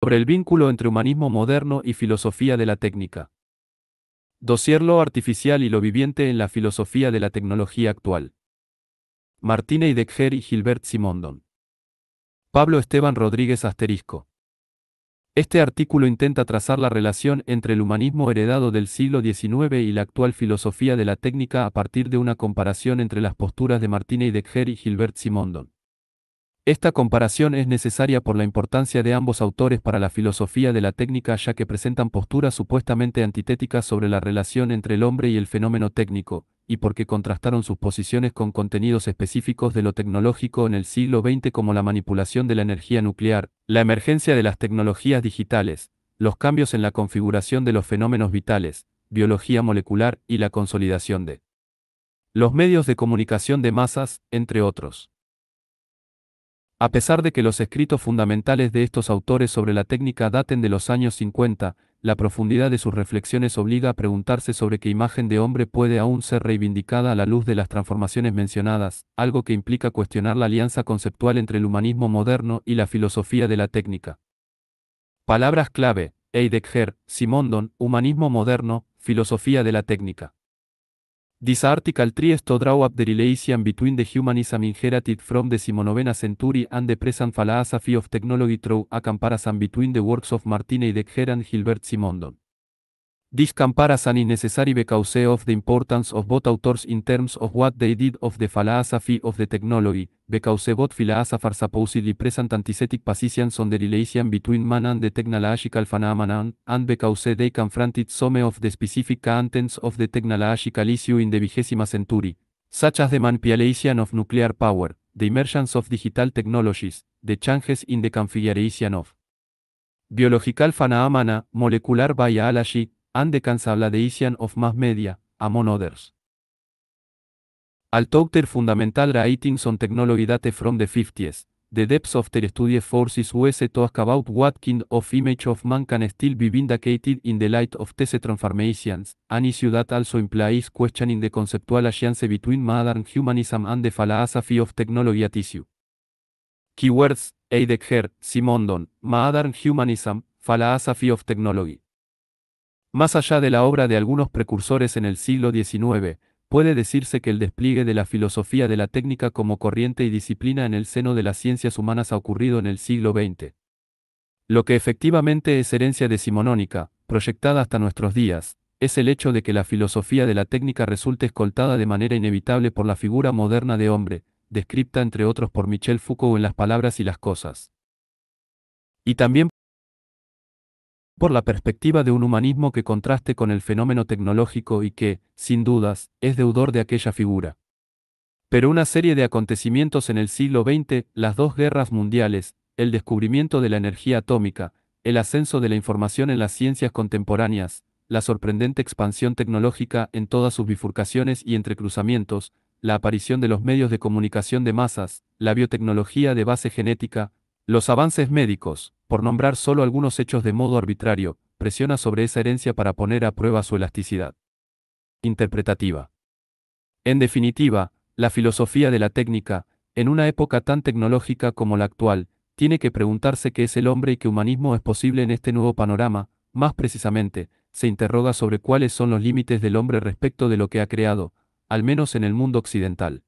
Sobre el vínculo entre humanismo moderno y filosofía de la técnica. Dossier lo artificial y lo viviente en la filosofía de la tecnología actual. Martina Heidegger y Gilbert Simondon. Pablo Esteban Rodríguez ***. Este artículo intenta trazar la relación entre el humanismo heredado del siglo XIX y la actual filosofía de la técnica a partir de una comparación entre las posturas de Martina Heidegger y Gilbert Simondon. Esta comparación es necesaria por la importancia de ambos autores para la filosofía de la técnica, ya que presentan posturas supuestamente antitéticas sobre la relación entre el hombre y el fenómeno técnico, y porque contrastaron sus posiciones con contenidos específicos de lo tecnológico en el siglo XX, como la manipulación de la energía nuclear, la emergencia de las tecnologías digitales, los cambios en la configuración de los fenómenos vitales, biología molecular y la consolidación de los medios de comunicación de masas, entre otros. A pesar de que los escritos fundamentales de estos autores sobre la técnica daten de los años 50, la profundidad de sus reflexiones obliga a preguntarse sobre qué imagen de hombre puede aún ser reivindicada a la luz de las transformaciones mencionadas, algo que implica cuestionar la alianza conceptual entre el humanismo moderno y la filosofía de la técnica. Palabras clave: Heidegger, Simondon, humanismo moderno, filosofía de la técnica. This article tries to draw up the relation between the humanism inherited from the 19th century and the present philosophy of technology through a comparison between the works of Martin Heidegger and Gilbert Simondon. This comparison is necessary because of the importance of both authors in terms of what they did of the philosophy of the technology, because both philosophers supposedly present antithetic positions on the relation between man and the technological phenomenon, and because they confronted some of the specific contents of the technological issue in the 20th century, such as the manipulation of nuclear power, the emergence of digital technologies, the changes in the configuration of biological phenomena, molecular biology, and the consolidation of mass media, among others. Although their fundamental writings on technology date from the 50s, the depth of their study forces us to talk about what kind of image of man can still be vindicated in the light of these transformations, an issue that also implies questioning the conceptual alliance between modern humanism and the philosophy of technology at issue. Keywords: Heidegger, Simondon, Modern Humanism, Philosophy of Technology. Más allá de la obra de algunos precursores en el siglo XIX, puede decirse que el despliegue de la filosofía de la técnica como corriente y disciplina en el seno de las ciencias humanas ha ocurrido en el siglo XX. Lo que efectivamente es herencia decimonónica, proyectada hasta nuestros días, es el hecho de que la filosofía de la técnica resulte escoltada de manera inevitable por la figura moderna de hombre, descripta entre otros por Michel Foucault en Las palabras y las cosas. Y también por la perspectiva de un humanismo que contraste con el fenómeno tecnológico y que, sin dudas, es deudor de aquella figura. Pero una serie de acontecimientos en el siglo XX, las dos guerras mundiales, el descubrimiento de la energía atómica, el ascenso de la información en las ciencias contemporáneas, la sorprendente expansión tecnológica en todas sus bifurcaciones y entrecruzamientos, la aparición de los medios de comunicación de masas, la biotecnología de base genética, los avances médicos, por nombrar solo algunos hechos de modo arbitrario, presiona sobre esa herencia para poner a prueba su elasticidad interpretativa. En definitiva, la filosofía de la técnica, en una época tan tecnológica como la actual, tiene que preguntarse qué es el hombre y qué humanismo es posible en este nuevo panorama. Más precisamente, se interroga sobre cuáles son los límites del hombre respecto de lo que ha creado, al menos en el mundo occidental.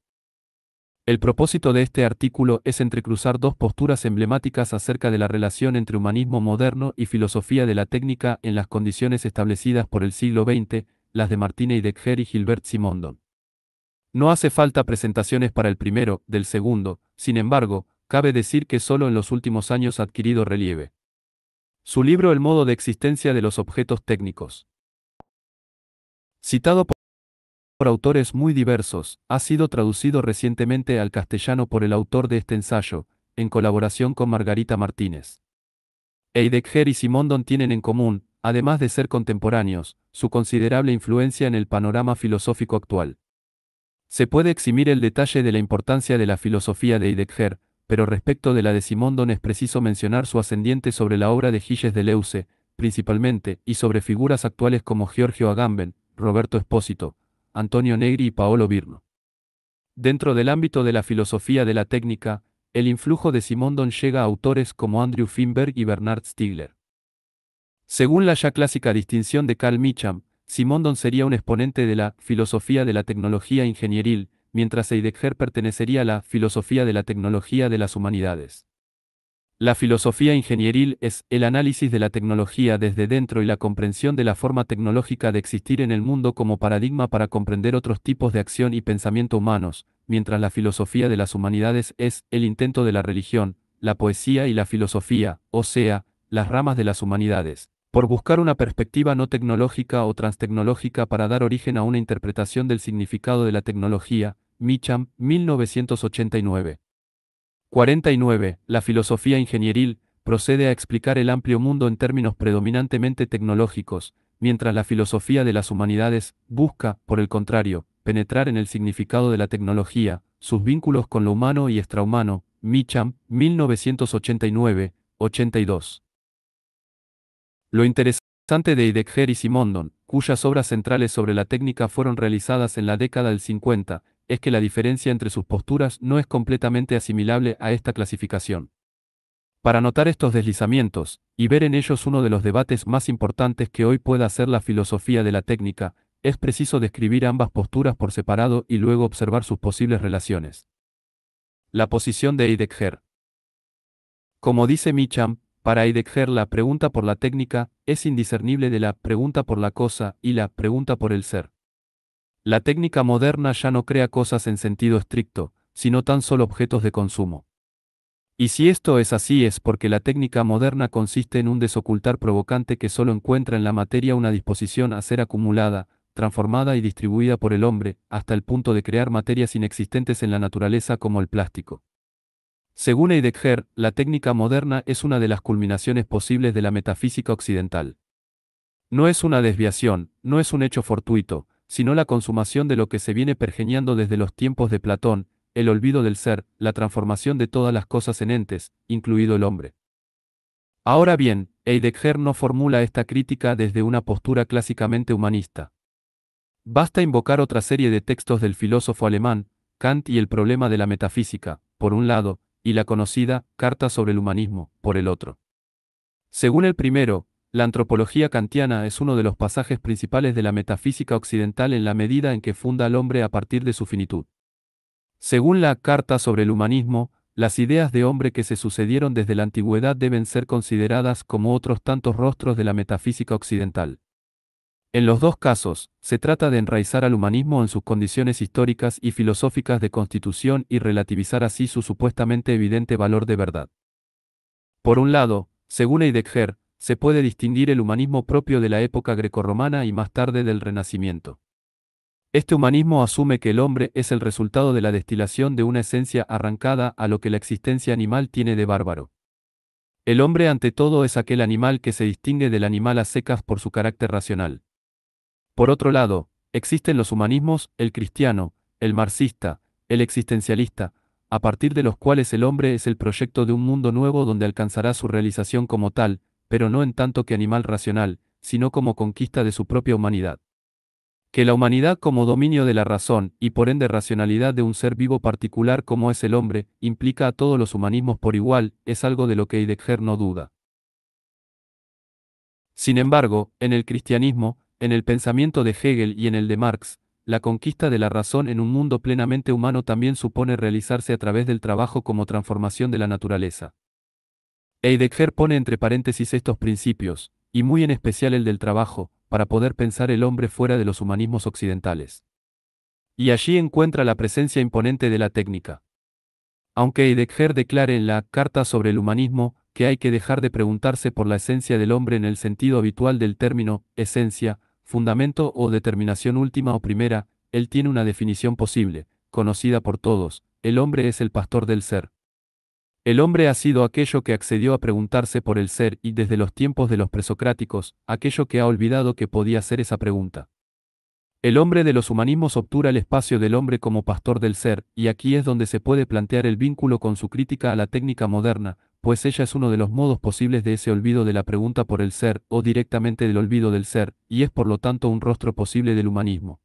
El propósito de este artículo es entrecruzar dos posturas emblemáticas acerca de la relación entre humanismo moderno y filosofía de la técnica en las condiciones establecidas por el siglo XX, las de Martin Heidegger y Gilbert Simondon. No hace falta presentaciones para el primero, del segundo, sin embargo, cabe decir que solo en los últimos años ha adquirido relieve. Su libro El modo de existencia de los objetos técnicos, citado por autores muy diversos, ha sido traducido recientemente al castellano por el autor de este ensayo, en colaboración con Margarita Martínez. Heidegger y Simondon tienen en común, además de ser contemporáneos, su considerable influencia en el panorama filosófico actual. Se puede eximir el detalle de la importancia de la filosofía de Heidegger, pero respecto de la de Simondon es preciso mencionar su ascendiente sobre la obra de Gilles Deleuze, principalmente, y sobre figuras actuales como Giorgio Agamben, Roberto Espósito, Antonio Negri y Paolo Virno. Dentro del ámbito de la filosofía de la técnica, el influjo de Simondon llega a autores como Andrew Finberg y Bernard Stiegler. Según la ya clásica distinción de Carl Meacham, Simondon sería un exponente de la filosofía de la tecnología ingenieril, mientras Heidegger pertenecería a la filosofía de la tecnología de las humanidades. La filosofía ingenieril es el análisis de la tecnología desde dentro y la comprensión de la forma tecnológica de existir en el mundo como paradigma para comprender otros tipos de acción y pensamiento humanos, mientras la filosofía de las humanidades es el intento de la religión, la poesía y la filosofía, o sea, las ramas de las humanidades, por buscar una perspectiva no tecnológica o transtecnológica para dar origen a una interpretación del significado de la tecnología. Meacham, 1989. 49. La filosofía ingenieril procede a explicar el amplio mundo en términos predominantemente tecnológicos, mientras la filosofía de las humanidades busca, por el contrario, penetrar en el significado de la tecnología, sus vínculos con lo humano y extrahumano. Meacham, 1989, 82. Lo interesante de Heidegger y Simondon, cuyas obras centrales sobre la técnica fueron realizadas en la década del 50, es que la diferencia entre sus posturas no es completamente asimilable a esta clasificación. Para notar estos deslizamientos, y ver en ellos uno de los debates más importantes que hoy pueda hacer la filosofía de la técnica, es preciso describir ambas posturas por separado y luego observar sus posibles relaciones. La posición de Heidegger. Como dice Meacham, para Heidegger la pregunta por la técnica es indiscernible de la pregunta por la cosa y la pregunta por el ser. La técnica moderna ya no crea cosas en sentido estricto, sino tan solo objetos de consumo. Y si esto es así es porque la técnica moderna consiste en un desocultar provocante que solo encuentra en la materia una disposición a ser acumulada, transformada y distribuida por el hombre, hasta el punto de crear materias inexistentes en la naturaleza como el plástico. Según Heidegger, la técnica moderna es una de las culminaciones posibles de la metafísica occidental. No es una desviación, no es un hecho fortuito, sino la consumación de lo que se viene pergeñando desde los tiempos de Platón, el olvido del ser, la transformación de todas las cosas en entes, incluido el hombre. Ahora bien, Heidegger no formula esta crítica desde una postura clásicamente humanista. Basta invocar otra serie de textos del filósofo alemán, Kant y el problema de la metafísica, por un lado, y la conocida Carta sobre el humanismo, por el otro. Según el primero, la antropología kantiana es uno de los pasajes principales de la metafísica occidental en la medida en que funda al hombre a partir de su finitud. Según la Carta sobre el humanismo, las ideas de hombre que se sucedieron desde la antigüedad deben ser consideradas como otros tantos rostros de la metafísica occidental. En los dos casos, se trata de enraizar al humanismo en sus condiciones históricas y filosóficas de constitución y relativizar así su supuestamente evidente valor de verdad. Por un lado, según Heidegger, se puede distinguir el humanismo propio de la época grecorromana y más tarde del Renacimiento. Este humanismo asume que el hombre es el resultado de la destilación de una esencia arrancada a lo que la existencia animal tiene de bárbaro. El hombre ante todo es aquel animal que se distingue del animal a secas por su carácter racional. Por otro lado, existen los humanismos, el cristiano, el marxista, el existencialista, a partir de los cuales el hombre es el proyecto de un mundo nuevo donde alcanzará su realización como tal, pero no en tanto que animal racional, sino como conquista de su propia humanidad. Que la humanidad como dominio de la razón, y por ende racionalidad de un ser vivo particular como es el hombre, implica a todos los humanismos por igual, es algo de lo que Heidegger no duda. Sin embargo, en el cristianismo, en el pensamiento de Hegel y en el de Marx, la conquista de la razón en un mundo plenamente humano también supone realizarse a través del trabajo como transformación de la naturaleza. Heidegger pone entre paréntesis estos principios, y muy en especial el del trabajo, para poder pensar el hombre fuera de los humanismos occidentales. Y allí encuentra la presencia imponente de la técnica. Aunque Heidegger declare en la Carta sobre el humanismo que hay que dejar de preguntarse por la esencia del hombre en el sentido habitual del término esencia, fundamento o determinación última o primera, él tiene una definición posible, conocida por todos: el hombre es el pastor del ser. El hombre ha sido aquello que accedió a preguntarse por el ser y desde los tiempos de los presocráticos, aquello que ha olvidado que podía ser esa pregunta. El hombre de los humanismos obtura el espacio del hombre como pastor del ser, y aquí es donde se puede plantear el vínculo con su crítica a la técnica moderna, pues ella es uno de los modos posibles de ese olvido de la pregunta por el ser, o directamente del olvido del ser, y es por lo tanto un rostro posible del humanismo.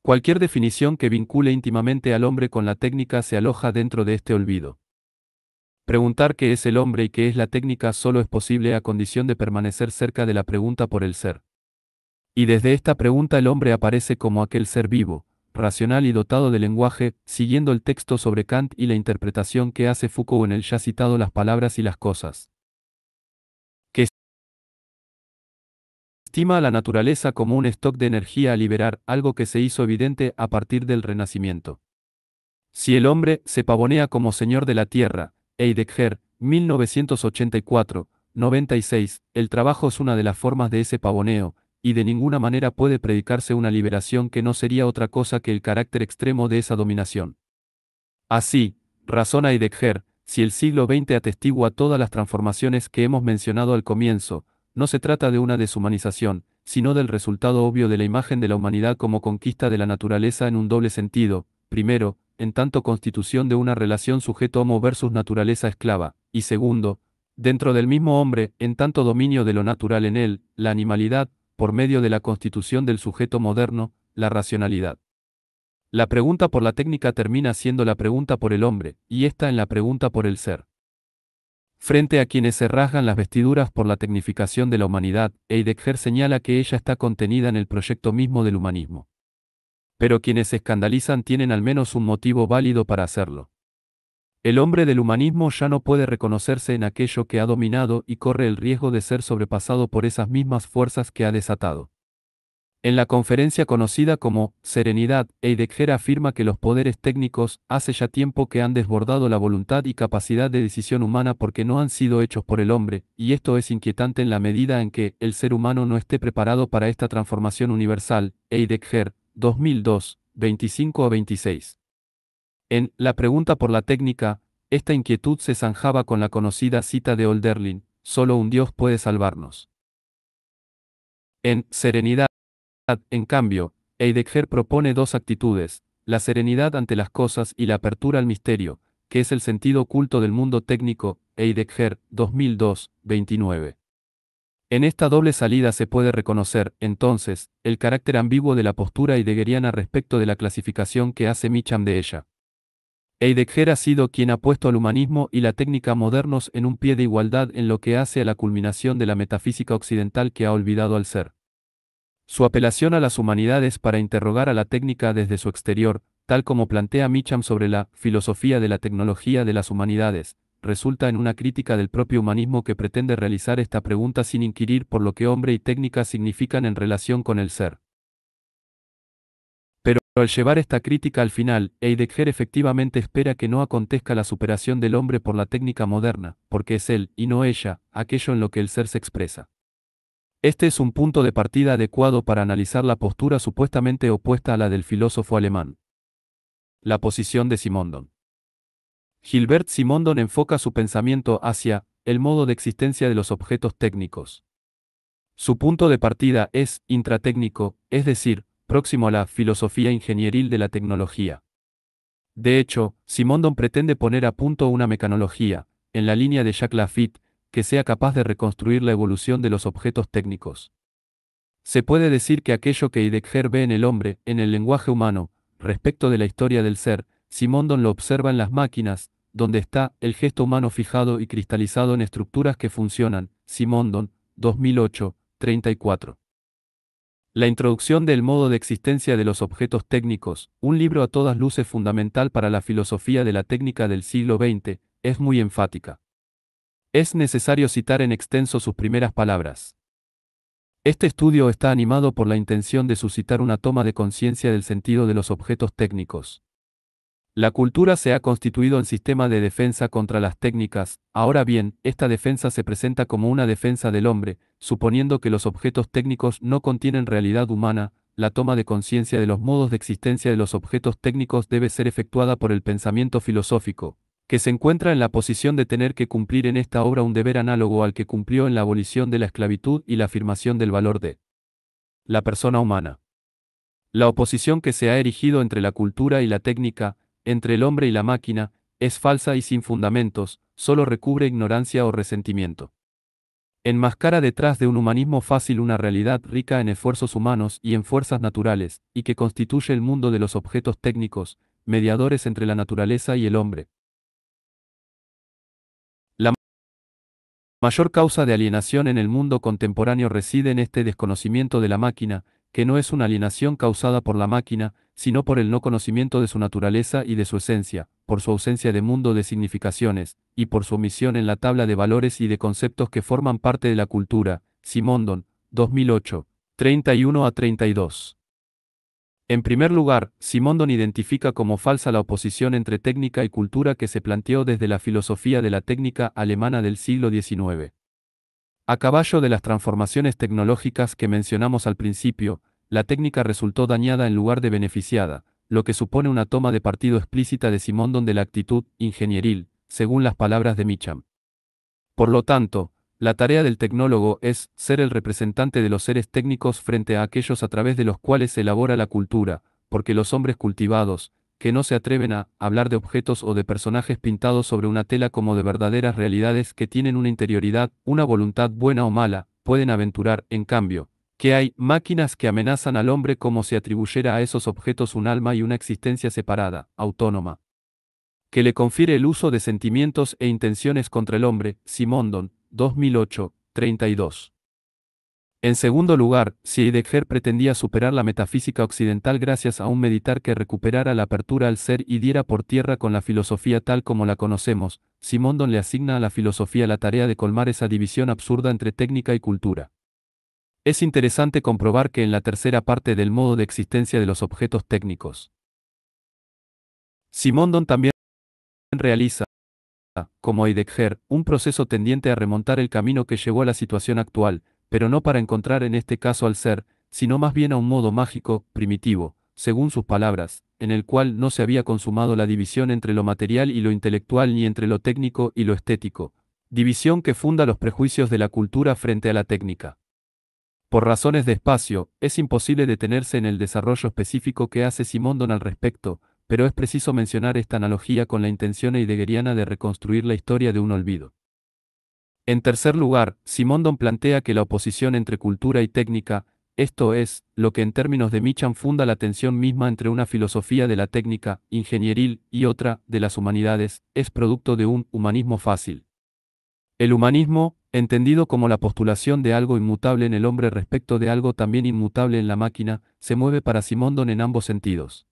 Cualquier definición que vincule íntimamente al hombre con la técnica se aloja dentro de este olvido. Preguntar qué es el hombre y qué es la técnica solo es posible a condición de permanecer cerca de la pregunta por el ser. Y desde esta pregunta el hombre aparece como aquel ser vivo, racional y dotado de lenguaje, siguiendo el texto sobre Kant y la interpretación que hace Foucault en el ya citado Las palabras y las cosas. Que estima a la naturaleza como un stock de energía a liberar, algo que se hizo evidente a partir del Renacimiento. Si el hombre se pavonea como señor de la tierra, Heidegger, 1984, 96, el trabajo es una de las formas de ese pavoneo, y de ninguna manera puede predicarse una liberación que no sería otra cosa que el carácter extremo de esa dominación. Así, razona Heidegger, si el siglo XX atestigua todas las transformaciones que hemos mencionado al comienzo, no se trata de una deshumanización, sino del resultado obvio de la imagen de la humanidad como conquista de la naturaleza en un doble sentido, primero, en tanto constitución de una relación sujeto-homo versus naturaleza esclava, y segundo, dentro del mismo hombre, en tanto dominio de lo natural en él, la animalidad, por medio de la constitución del sujeto moderno, la racionalidad. La pregunta por la técnica termina siendo la pregunta por el hombre, y esta en la pregunta por el ser. Frente a quienes se rasgan las vestiduras por la tecnificación de la humanidad, Heidegger señala que ella está contenida en el proyecto mismo del humanismo. Pero quienes se escandalizan tienen al menos un motivo válido para hacerlo. El hombre del humanismo ya no puede reconocerse en aquello que ha dominado y corre el riesgo de ser sobrepasado por esas mismas fuerzas que ha desatado. En la conferencia conocida como Serenidad, Heidegger afirma que los poderes técnicos hace ya tiempo que han desbordado la voluntad y capacidad de decisión humana porque no han sido hechos por el hombre, y esto es inquietante en la medida en que el ser humano no esté preparado para esta transformación universal. Heidegger, 2002, 25 a 26. En La pregunta por la técnica, esta inquietud se zanjaba con la conocida cita de Hölderlin: solo un Dios puede salvarnos. En Serenidad, en cambio, Heidegger propone dos actitudes: la serenidad ante las cosas y la apertura al misterio, que es el sentido oculto del mundo técnico. Heidegger, 2002, 29. En esta doble salida se puede reconocer, entonces, el carácter ambiguo de la postura heideggeriana respecto de la clasificación que hace Meacham de ella. Heidegger ha sido quien ha puesto al humanismo y la técnica modernos en un pie de igualdad en lo que hace a la culminación de la metafísica occidental que ha olvidado al ser. Su apelación a las humanidades para interrogar a la técnica desde su exterior, tal como plantea Meacham sobre la filosofía de la tecnología de las humanidades, resulta en una crítica del propio humanismo que pretende realizar esta pregunta sin inquirir por lo que hombre y técnica significan en relación con el ser. Pero al llevar esta crítica al final, Heidegger efectivamente espera que no acontezca la superación del hombre por la técnica moderna, porque es él, y no ella, aquello en lo que el ser se expresa. Este es un punto de partida adecuado para analizar la postura supuestamente opuesta a la del filósofo alemán. La posición de Simondon. Gilbert Simondon enfoca su pensamiento hacia el modo de existencia de los objetos técnicos. Su punto de partida es intratécnico, es decir, próximo a la filosofía ingenieril de la tecnología. De hecho, Simondon pretende poner a punto una mecanología, en la línea de Jacques Lafitte, que sea capaz de reconstruir la evolución de los objetos técnicos. Se puede decir que aquello que Heidegger ve en el hombre, en el lenguaje humano, respecto de la historia del ser, Simondon lo observa en las máquinas, donde está el gesto humano fijado y cristalizado en estructuras que funcionan. Simondon, 2008, 34. La introducción del modo de existencia de los objetos técnicos, un libro a todas luces fundamental para la filosofía de la técnica del siglo XX, es muy enfática. Es necesario citar en extenso sus primeras palabras. Este estudio está animado por la intención de suscitar una toma de conciencia del sentido de los objetos técnicos. La cultura se ha constituido en sistema de defensa contra las técnicas. Ahora bien, esta defensa se presenta como una defensa del hombre, suponiendo que los objetos técnicos no contienen realidad humana. La toma de conciencia de los modos de existencia de los objetos técnicos debe ser efectuada por el pensamiento filosófico, que se encuentra en la posición de tener que cumplir en esta obra un deber análogo al que cumplió en la abolición de la esclavitud y la afirmación del valor de la persona humana. La oposición que se ha erigido entre la cultura y la técnica, entre el hombre y la máquina, es falsa y sin fundamentos, solo recubre ignorancia o resentimiento. Enmascara detrás de un humanismo fácil una realidad rica en esfuerzos humanos y en fuerzas naturales, y que constituye el mundo de los objetos técnicos, mediadores entre la naturaleza y el hombre. La mayor causa de alienación en el mundo contemporáneo reside en este desconocimiento de la máquina, que no es una alienación causada por la máquina, sino por el no conocimiento de su naturaleza y de su esencia, por su ausencia de mundo de significaciones, y por su omisión en la tabla de valores y de conceptos que forman parte de la cultura. Simondon, 2008, 31 a 32. En primer lugar, Simondon identifica como falsa la oposición entre técnica y cultura que se planteó desde la filosofía de la técnica alemana del siglo XIX. A caballo de las transformaciones tecnológicas que mencionamos al principio, la técnica resultó dañada en lugar de beneficiada, lo que supone una toma de partido explícita de Simondon de la actitud ingenieril, según las palabras de Meacham. Por lo tanto, la tarea del tecnólogo es ser el representante de los seres técnicos frente a aquellos a través de los cuales se elabora la cultura, porque los hombres cultivados, que no se atreven a hablar de objetos o de personajes pintados sobre una tela como de verdaderas realidades que tienen una interioridad, una voluntad buena o mala, pueden aventurar, en cambio, que hay máquinas que amenazan al hombre como si atribuyera a esos objetos un alma y una existencia separada, autónoma, que le confiere el uso de sentimientos e intenciones contra el hombre. Simondon, 2008, 32. En segundo lugar, si Heidegger pretendía superar la metafísica occidental gracias a un meditar que recuperara la apertura al ser y diera por tierra con la filosofía tal como la conocemos, Simondon le asigna a la filosofía la tarea de colmar esa división absurda entre técnica y cultura. Es interesante comprobar que en la tercera parte del modo de existencia de los objetos técnicos, Simondon también realiza, como Heidegger, un proceso tendiente a remontar el camino que llevó a la situación actual, pero no para encontrar en este caso al ser, sino más bien a un modo mágico, primitivo, según sus palabras, en el cual no se había consumado la división entre lo material y lo intelectual ni entre lo técnico y lo estético, división que funda los prejuicios de la cultura frente a la técnica. Por razones de espacio, es imposible detenerse en el desarrollo específico que hace Simondon al respecto, pero es preciso mencionar esta analogía con la intención heideggeriana de reconstruir la historia de un olvido. En tercer lugar, Simondon plantea que la oposición entre cultura y técnica, esto es, lo que en términos de Meacham funda la tensión misma entre una filosofía de la técnica, ingenieril, y otra, de las humanidades, es producto de un humanismo fácil. El humanismo, entendido como la postulación de algo inmutable en el hombre respecto de algo también inmutable en la máquina, se mueve para Simondon en ambos sentidos.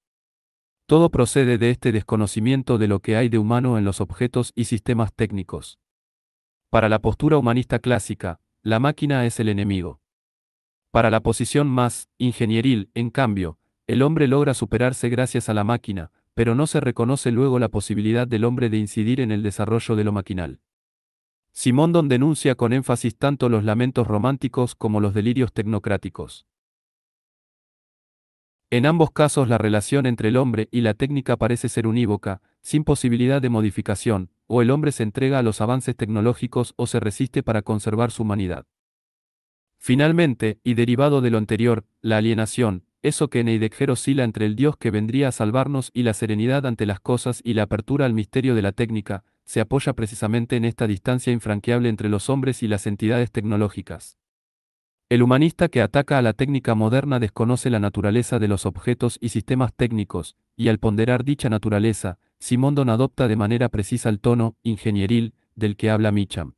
Todo procede de este desconocimiento de lo que hay de humano en los objetos y sistemas técnicos. Para la postura humanista clásica, la máquina es el enemigo. Para la posición más ingenieril, en cambio, el hombre logra superarse gracias a la máquina, pero no se reconoce luego la posibilidad del hombre de incidir en el desarrollo de lo maquinal. Simondon denuncia con énfasis tanto los lamentos románticos como los delirios tecnocráticos. En ambos casos la relación entre el hombre y la técnica parece ser unívoca, sin posibilidad de modificación, o el hombre se entrega a los avances tecnológicos o se resiste para conservar su humanidad. Finalmente, y derivado de lo anterior, la alienación, eso que en Heidegger oscila entre el Dios que vendría a salvarnos y la serenidad ante las cosas y la apertura al misterio de la técnica, se apoya precisamente en esta distancia infranqueable entre los hombres y las entidades tecnológicas. El humanista que ataca a la técnica moderna desconoce la naturaleza de los objetos y sistemas técnicos, y al ponderar dicha naturaleza, Simondon adopta de manera precisa el tono ingenieril del que habla Meacham.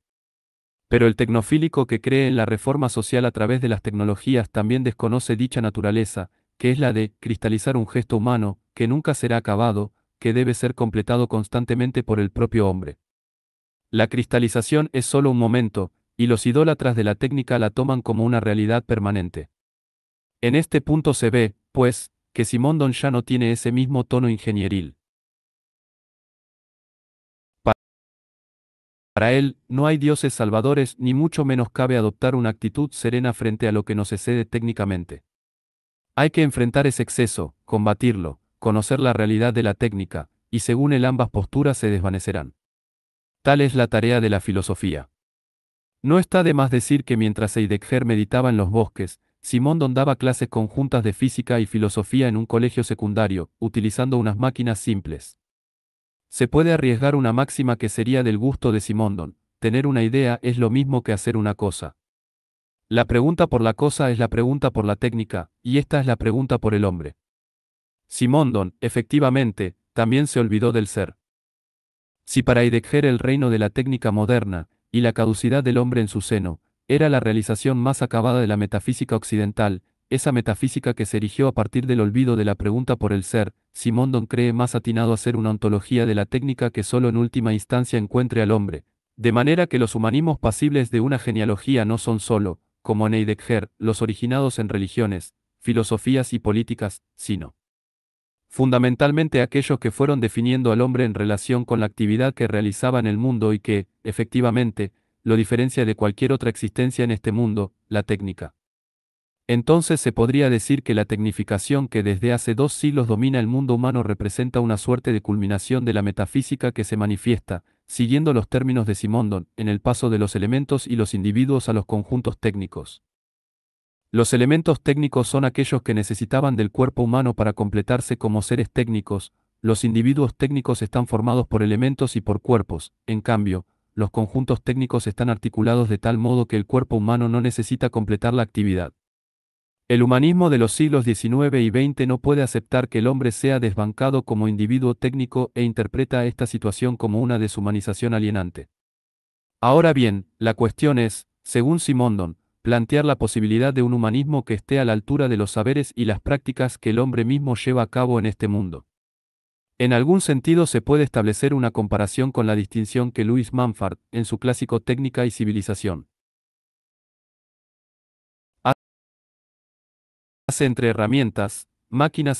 Pero el tecnofílico que cree en la reforma social a través de las tecnologías también desconoce dicha naturaleza, que es la de cristalizar un gesto humano, que nunca será acabado, que debe ser completado constantemente por el propio hombre. La cristalización es solo un momento, y los idólatras de la técnica la toman como una realidad permanente. En este punto se ve, pues, que Simondon ya no tiene ese mismo tono ingenieril. Para él, no hay dioses salvadores ni mucho menos cabe adoptar una actitud serena frente a lo que nos excede técnicamente. Hay que enfrentar ese exceso, combatirlo, conocer la realidad de la técnica, y según él ambas posturas se desvanecerán. Tal es la tarea de la filosofía. No está de más decir que mientras Heidegger meditaba en los bosques, Simondon daba clases conjuntas de física y filosofía en un colegio secundario, utilizando unas máquinas simples. Se puede arriesgar una máxima que sería del gusto de Simondon: tener una idea es lo mismo que hacer una cosa. La pregunta por la cosa es la pregunta por la técnica, y esta es la pregunta por el hombre. Simondon, efectivamente, también se olvidó del ser. Si para Heidegger el reino de la técnica moderna, y la caducidad del hombre en su seno, era la realización más acabada de la metafísica occidental, esa metafísica que se erigió a partir del olvido de la pregunta por el ser, Simondon cree más atinado hacer una ontología de la técnica que solo en última instancia encuentre al hombre, de manera que los humanismos pasibles de una genealogía no son solo, como en Heidegger, los originados en religiones, filosofías y políticas, sino fundamentalmente aquellos que fueron definiendo al hombre en relación con la actividad que realizaba en el mundo y que, efectivamente, lo diferencia de cualquier otra existencia en este mundo, la técnica. Entonces se podría decir que la tecnificación que desde hace 2 siglos domina el mundo humano representa una suerte de culminación de la metafísica que se manifiesta, siguiendo los términos de Simondon, en el paso de los elementos y los individuos a los conjuntos técnicos. Los elementos técnicos son aquellos que necesitaban del cuerpo humano para completarse como seres técnicos, los individuos técnicos están formados por elementos y por cuerpos, en cambio, los conjuntos técnicos están articulados de tal modo que el cuerpo humano no necesita completar la actividad. El humanismo de los siglos XIX y XX no puede aceptar que el hombre sea desbancado como individuo técnico e interpreta esta situación como una deshumanización alienante. Ahora bien, la cuestión es, según Simondon, plantear la posibilidad de un humanismo que esté a la altura de los saberes y las prácticas que el hombre mismo lleva a cabo en este mundo. En algún sentido se puede establecer una comparación con la distinción que Louis Mumford, en su clásico Técnica y Civilización, hace entre herramientas,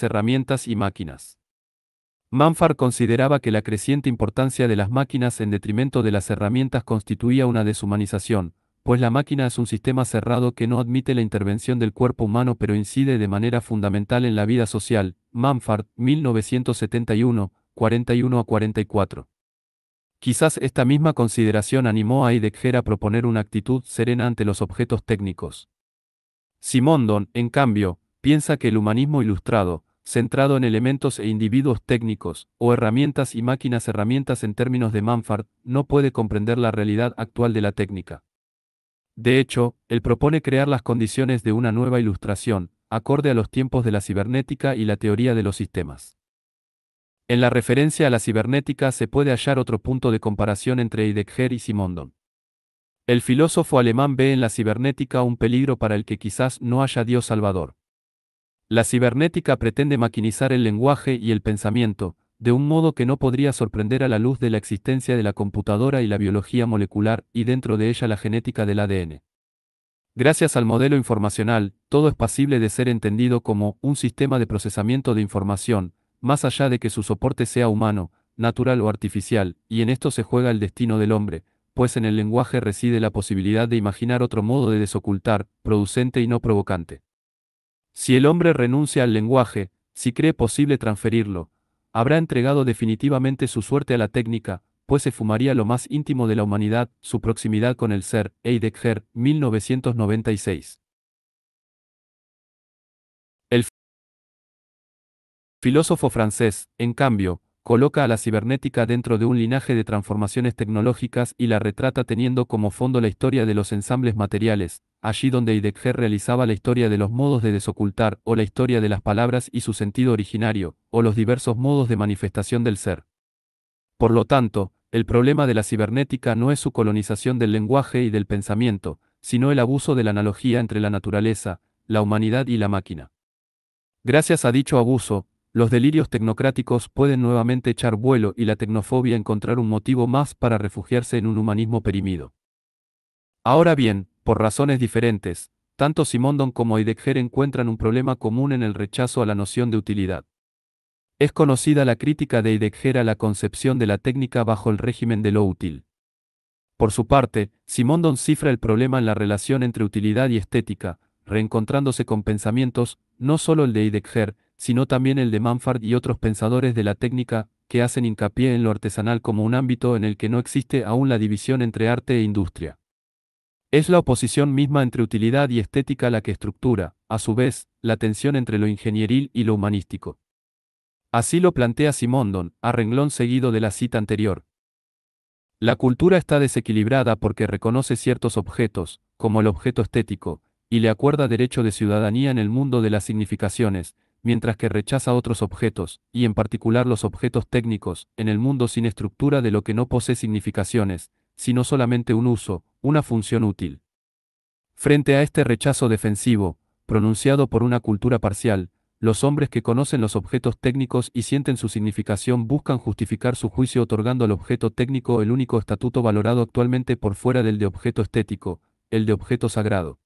herramientas y máquinas. Mumford consideraba que la creciente importancia de las máquinas en detrimento de las herramientas constituía una deshumanización, pues la máquina es un sistema cerrado que no admite la intervención del cuerpo humano pero incide de manera fundamental en la vida social. Mumford, 1971, 41 a 44. Quizás esta misma consideración animó a Heidegger a proponer una actitud serena ante los objetos técnicos. Simondon, en cambio, piensa que el humanismo ilustrado, centrado en elementos e individuos técnicos, o herramientas y máquinas herramientas en términos de Mumford, no puede comprender la realidad actual de la técnica. De hecho, él propone crear las condiciones de una nueva ilustración, acorde a los tiempos de la cibernética y la teoría de los sistemas. En la referencia a la cibernética se puede hallar otro punto de comparación entre Heidegger y Simondon. El filósofo alemán ve en la cibernética un peligro para el que quizás no haya Dios salvador. La cibernética pretende maquinizar el lenguaje y el pensamiento, de un modo que no podría sorprender a la luz de la existencia de la computadora y la biología molecular, y dentro de ella la genética del ADN. Gracias al modelo informacional, todo es pasible de ser entendido como un sistema de procesamiento de información, más allá de que su soporte sea humano, natural o artificial, y en esto se juega el destino del hombre, pues en el lenguaje reside la posibilidad de imaginar otro modo de desocultar, producente y no provocante. Si el hombre renuncia al lenguaje, si cree posible transferirlo, habrá entregado definitivamente su suerte a la técnica, pues se fumaría lo más íntimo de la humanidad, su proximidad con el ser. Heidegger, 1996. El filósofo francés, en cambio, coloca a la cibernética dentro de un linaje de transformaciones tecnológicas y la retrata teniendo como fondo la historia de los ensambles materiales, allí donde Heidegger realizaba la historia de los modos de desocultar, o la historia de las palabras y su sentido originario, o los diversos modos de manifestación del ser. Por lo tanto, el problema de la cibernética no es su colonización del lenguaje y del pensamiento, sino el abuso de la analogía entre la naturaleza, la humanidad y la máquina. Gracias a dicho abuso, los delirios tecnocráticos pueden nuevamente echar vuelo y la tecnofobia encontrar un motivo más para refugiarse en un humanismo perimido. Ahora bien, por razones diferentes, tanto Simondon como Heidegger encuentran un problema común en el rechazo a la noción de utilidad. Es conocida la crítica de Heidegger a la concepción de la técnica bajo el régimen de lo útil. Por su parte, Simondon cifra el problema en la relación entre utilidad y estética, reencontrándose con pensamientos, no solo el de Heidegger, sino también el de Mumford y otros pensadores de la técnica, que hacen hincapié en lo artesanal como un ámbito en el que no existe aún la división entre arte e industria. Es la oposición misma entre utilidad y estética la que estructura, a su vez, la tensión entre lo ingenieril y lo humanístico. Así lo plantea Simondon, a renglón seguido de la cita anterior. La cultura está desequilibrada porque reconoce ciertos objetos, como el objeto estético, y le acuerda derecho de ciudadanía en el mundo de las significaciones, mientras que rechaza otros objetos, y en particular los objetos técnicos, en el mundo sin estructura de lo que no posee significaciones, sino solamente un uso, una función útil. Frente a este rechazo defensivo, pronunciado por una cultura parcial, los hombres que conocen los objetos técnicos y sienten su significación buscan justificar su juicio otorgando al objeto técnico el único estatuto valorado actualmente por fuera del de objeto estético, el de objeto sagrado.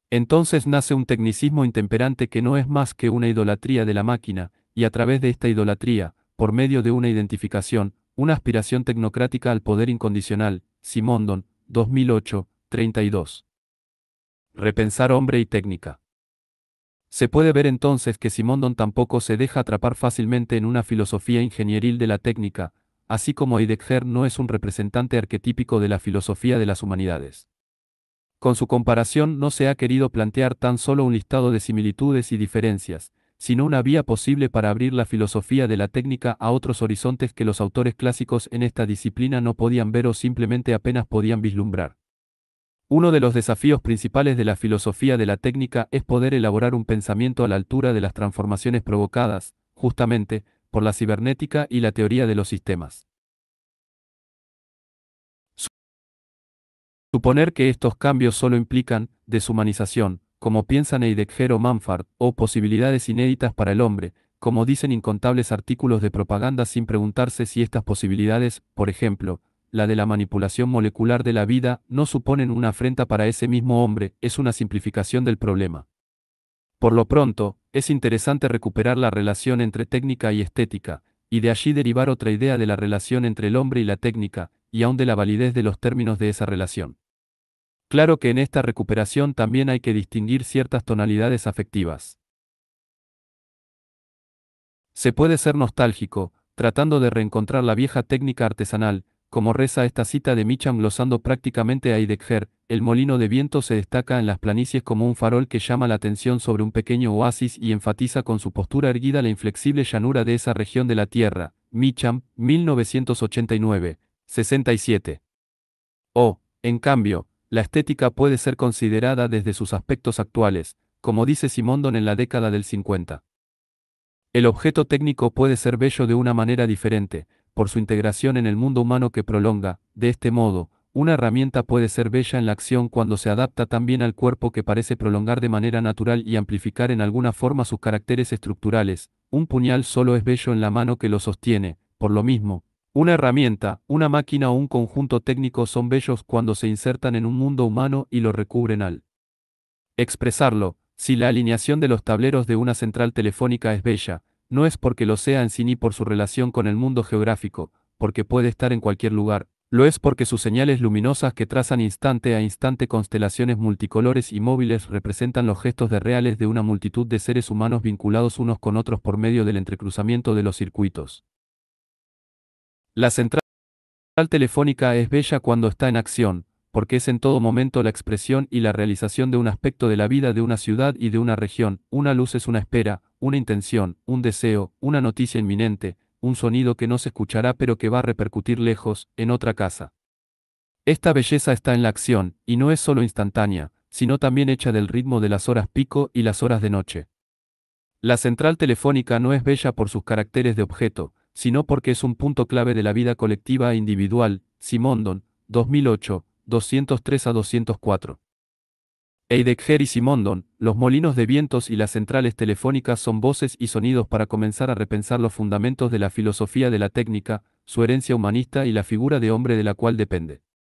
Entonces nace un tecnicismo intemperante que no es más que una idolatría de la máquina, y a través de esta idolatría, por medio de una identificación, una aspiración tecnocrática al poder incondicional. Simondon, 2008, 32. Repensar hombre y técnica. Se puede ver entonces que Simondon tampoco se deja atrapar fácilmente en una filosofía ingenieril de la técnica, así como Heidegger no es un representante arquetípico de la filosofía de las humanidades. Con su comparación no se ha querido plantear tan solo un listado de similitudes y diferencias, sino una vía posible para abrir la filosofía de la técnica a otros horizontes que los autores clásicos en esta disciplina no podían ver o simplemente apenas podían vislumbrar. Uno de los desafíos principales de la filosofía de la técnica es poder elaborar un pensamiento a la altura de las transformaciones provocadas, justamente, por la cibernética y la teoría de los sistemas. Suponer que estos cambios solo implican deshumanización, como piensan Heidegger o Manfard, o posibilidades inéditas para el hombre, como dicen incontables artículos de propaganda sin preguntarse si estas posibilidades, por ejemplo, la de la manipulación molecular de la vida, no suponen una afrenta para ese mismo hombre, es una simplificación del problema. Por lo pronto, es interesante recuperar la relación entre técnica y estética, y de allí derivar otra idea de la relación entre el hombre y la técnica, y aún de la validez de los términos de esa relación. Claro que en esta recuperación también hay que distinguir ciertas tonalidades afectivas. Se puede ser nostálgico, tratando de reencontrar la vieja técnica artesanal, como reza esta cita de Micham glosando prácticamente a Heidegger: el molino de viento se destaca en las planicies como un farol que llama la atención sobre un pequeño oasis y enfatiza con su postura erguida la inflexible llanura de esa región de la Tierra. Micham, 1989, 67. O, en cambio, la estética puede ser considerada desde sus aspectos actuales, como dice Simondon en la década del 50. El objeto técnico puede ser bello de una manera diferente, por su integración en el mundo humano que prolonga. De este modo, una herramienta puede ser bella en la acción cuando se adapta tan bien al cuerpo que parece prolongar de manera natural y amplificar en alguna forma sus caracteres estructurales. Un puñal solo es bello en la mano que lo sostiene. Por lo mismo, una herramienta, una máquina o un conjunto técnico son bellos cuando se insertan en un mundo humano y lo recubren al expresarlo. Si la alineación de los tableros de una central telefónica es bella, no es porque lo sea en sí ni por su relación con el mundo geográfico, porque puede estar en cualquier lugar, lo es porque sus señales luminosas que trazan instante a instante constelaciones multicolores y móviles representan los gestos de reales de una multitud de seres humanos vinculados unos con otros por medio del entrecruzamiento de los circuitos. La central telefónica es bella cuando está en acción, porque es en todo momento la expresión y la realización de un aspecto de la vida de una ciudad y de una región. Una luz es una espera, una intención, un deseo, una noticia inminente, un sonido que no se escuchará pero que va a repercutir lejos, en otra casa. Esta belleza está en la acción, y no es solo instantánea, sino también hecha del ritmo de las horas pico y las horas de noche. La central telefónica no es bella por sus caracteres de objeto, sino porque es un punto clave de la vida colectiva e individual. Simondon, 2008, 203 a 204. Heidegger y Simondon, los molinos de vientos y las centrales telefónicas son voces y sonidos para comenzar a repensar los fundamentos de la filosofía de la técnica, su herencia humanista y la figura de hombre de la cual depende.